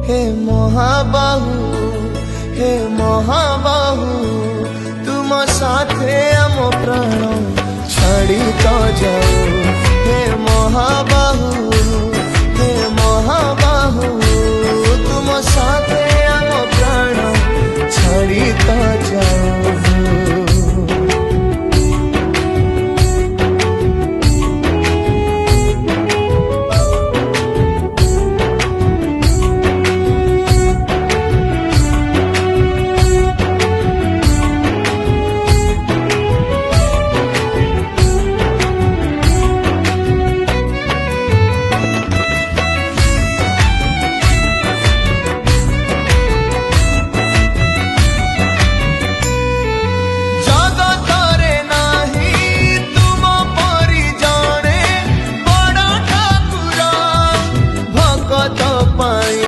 हे महाबाहु हे महाबाहु तुम साथे आम प्राण छाड़ी तो जाओ हे महाबाहु